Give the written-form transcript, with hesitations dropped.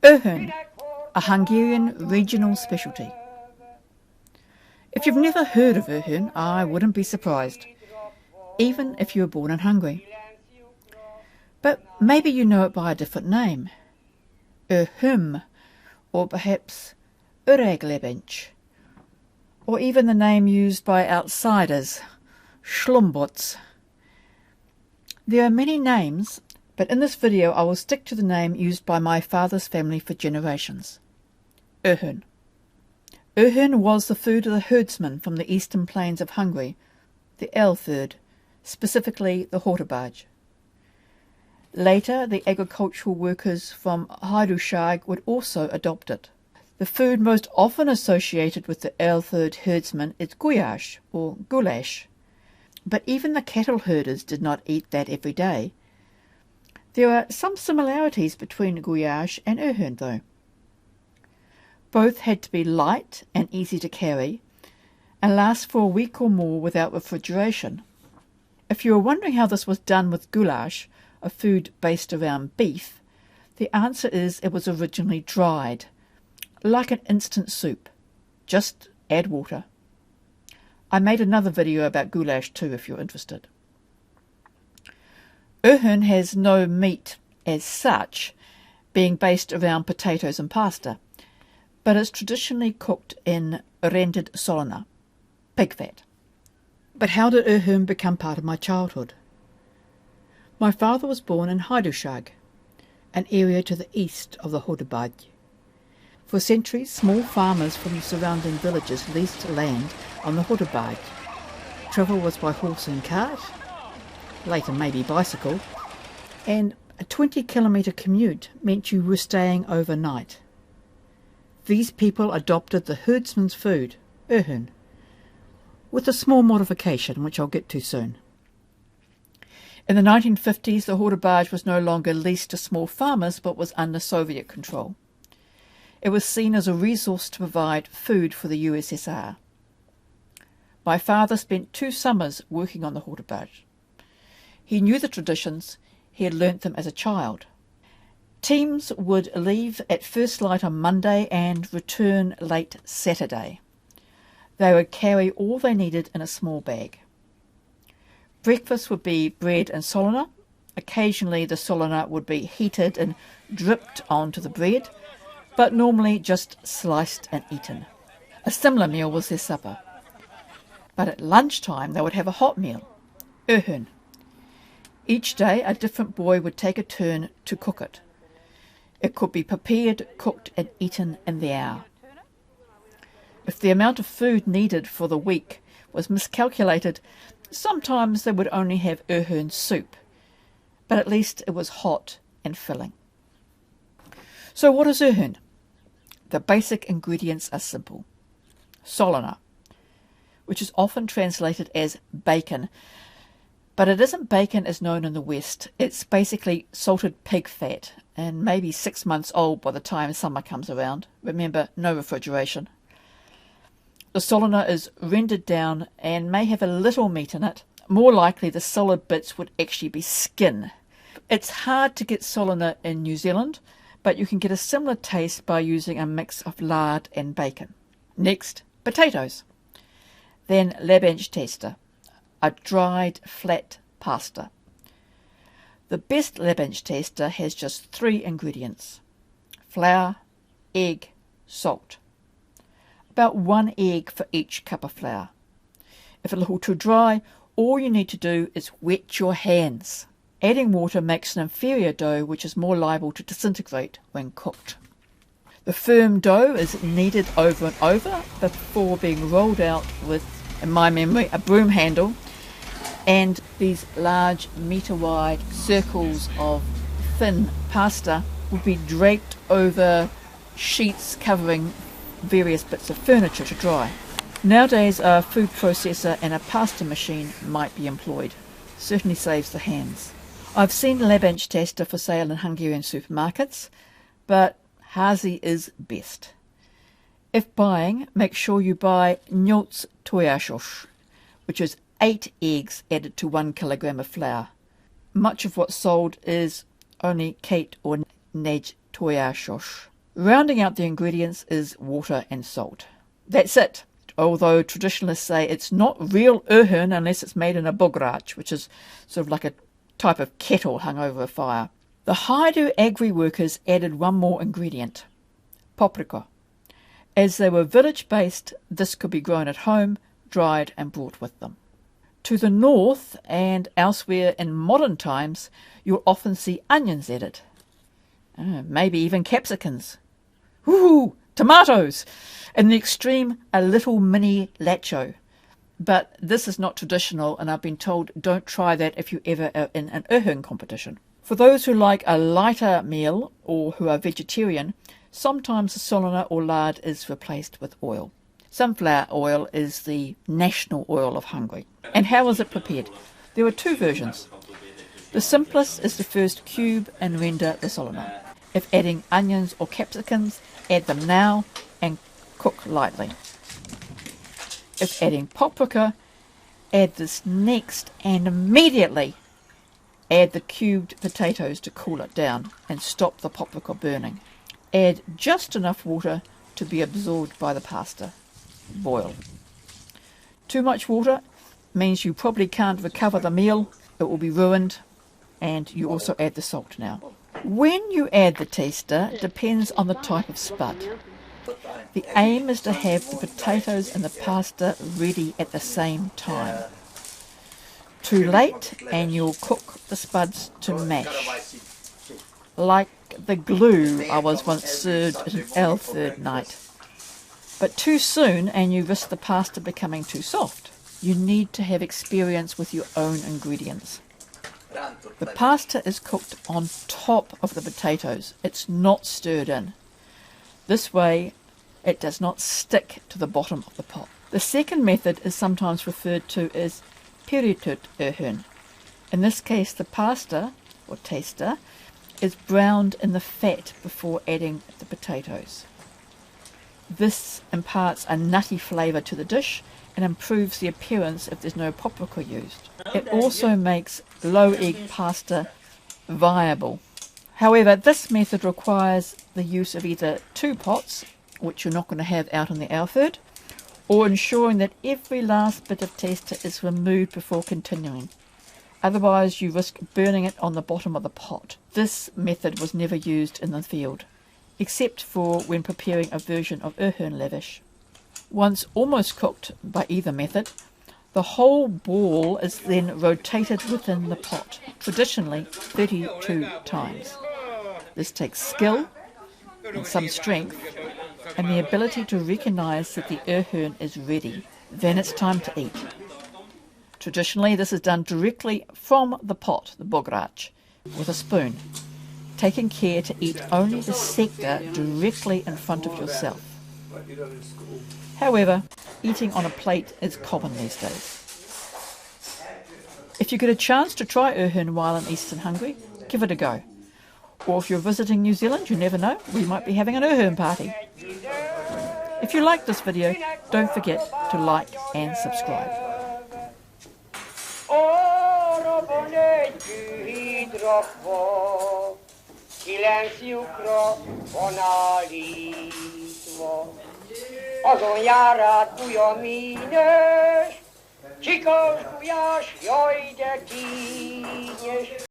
Öhön, a Hungarian regional specialty. If you've never heard of Öhön, I wouldn't be surprised, even if you were born in Hungary. But maybe you know it by a different name. Öhön, or perhaps Öreglebenc, or even the name used by outsiders, Schlumbots. There are many names, but in this video I will stick to the name used by my father's family for generations. Öhön. Öhön was the food of the herdsmen from the eastern plains of Hungary, the Öhön, specifically the Hortobágy. Later, the agricultural workers from Hortobágy would also adopt it. The food most often associated with the Öhön herdsmen is gulyás or goulash, but even the cattle herders did not eat that every day. There are some similarities between goulash and Öhön though. Both had to be light and easy to carry, and last for a week or more without refrigeration. If you are wondering how this was done with goulash, a food based around beef, the answer is it was originally dried, like an instant soup. Just add water. I made another video about goulash too if you're interested. Öhön has no meat as such, being based around potatoes and pasta, but it's traditionally cooked in rendered solona, pig fat. But how did Öhön become part of my childhood? My father was born in Hortobágy, an area to the east of the Hortobágy. For centuries, small farmers from the surrounding villages leased land on the Hortobágy. Travel was by horse and cart, later maybe bicycle, and a 20-kilometre commute meant you were staying overnight. These people adopted the herdsman's food, Öhön, with a small modification which I'll get to soon. In the 1950s, the Hortobágy was no longer leased to small farmers but was under Soviet control. It was seen as a resource to provide food for the USSR. My father spent 2 summers working on the Hortobágy. He knew the traditions, he had learnt them as a child. Teams would leave at first light on Monday and return late Saturday. They would carry all they needed in a small bag. Breakfast would be bread and solona. Occasionally the solona would be heated and dripped onto the bread, but normally just sliced and eaten. A similar meal was their supper. But at lunchtime they would have a hot meal, Öhön. Each day a different boy would take a turn to cook it. It could be prepared, cooked and eaten in the hour. If the amount of food needed for the week was miscalculated, sometimes they would only have Öhön soup, but at least it was hot and filling. So what is Öhön? The basic ingredients are simple. Solona, which is often translated as bacon, but it isn't bacon as known in the West. It's basically salted pig fat, and maybe 6 months old by the time summer comes around. Remember, no refrigeration. The solona is rendered down and may have a little meat in it. More likely the solid bits would actually be skin. It's hard to get solona in New Zealand, but you can get a similar taste by using a mix of lard and bacon. Next, potatoes. Then lebenc testa, a dried flat pasta. The best lebenc testa has just 3 ingredients: flour, egg, salt. About 1 egg for each cup of flour. If a little too dry, all you need to do is wet your hands. Adding water makes an inferior dough which is more liable to disintegrate when cooked. The firm dough is kneaded over and over before being rolled out with, in my memory, a broom handle, and these large metre-wide circles of thin pasta would be draped over sheets covering various bits of furniture to dry. Nowadays a food processor and a pasta machine might be employed. Certainly saves the hands. I've seen lebenc testa for sale in Hungarian supermarkets, but hazi is best. If buying, make sure you buy 8 tojásos, which is 8 eggs added to 1 kilogram of flour. Much of what's sold is only két or négy tojásos. Rounding out the ingredients is water and salt. That's it, although traditionalists say it's not real öhön unless it's made in a bogrács, which is sort of like a type of kettle hung over a fire. The Haida agri workers added one more ingredient, paprika. As they were village-based, this could be grown at home, dried and brought with them. To the north and elsewhere in modern times, you'll often see onions added. Maybe even capsicums. Ooh, tomatoes! In the extreme, a little mini lacho. But this is not traditional, and I've been told don't try that if you ever are in an öhön competition. For those who like a lighter meal or who are vegetarian, sometimes the solona or lard is replaced with oil. Sunflower oil is the national oil of Hungary. And how is it prepared? There are two versions. The simplest is to first cube and render the solona. If adding onions or capsicums, add them now and cook lightly. If adding paprika, add this next and immediately add the cubed potatoes to cool it down and stop the paprika burning. Add just enough water to be absorbed by the pasta. Boil. Too much water means you probably can't recover the meal, it will be ruined, and you also add the salt now. When you add the taster depends on the type of spud. The aim is to have the potatoes and the pasta ready at the same time. Too late and you'll cook the spuds to mash. Like the glue I was once served at an ale third night. But too soon and you risk the pasta becoming too soft. You need to have experience with your own ingredients. The pasta is cooked on top of the potatoes. It's not stirred in. This way it does not stick to the bottom of the pot. The second method is sometimes referred to as pyrítött öhön. In this case the pasta, or taster, is browned in the fat before adding the potatoes. This imparts a nutty flavour to the dish and improves the appearance if there's no paprika used. It also makes low egg pasta viable. However, this method requires the use of either two pots, which you're not going to have out on the Alford, or ensuring that every last bit of taster is removed before continuing. Otherwise you risk burning it on the bottom of the pot. This method was never used in the field, except for when preparing a version of öhön lavish. Once almost cooked by either method, the whole ball is then rotated within the pot, traditionally 32 times. This takes skill and some strength and the ability to recognise that the öhön is ready. Then it's time to eat. Traditionally this is done directly from the pot, the bogrács, with a spoon, taking care to eat only the sector directly in front of yourself. However, eating on a plate is common these days. If you get a chance to try öhön while in Eastern Hungary, give it a go. Or if you're visiting New Zealand, you never know, we might be having an öhön party. If you like this video, don't forget to like and subscribe. Azon jár át buja mínes, csikas, gulyás, jaj de kínjes.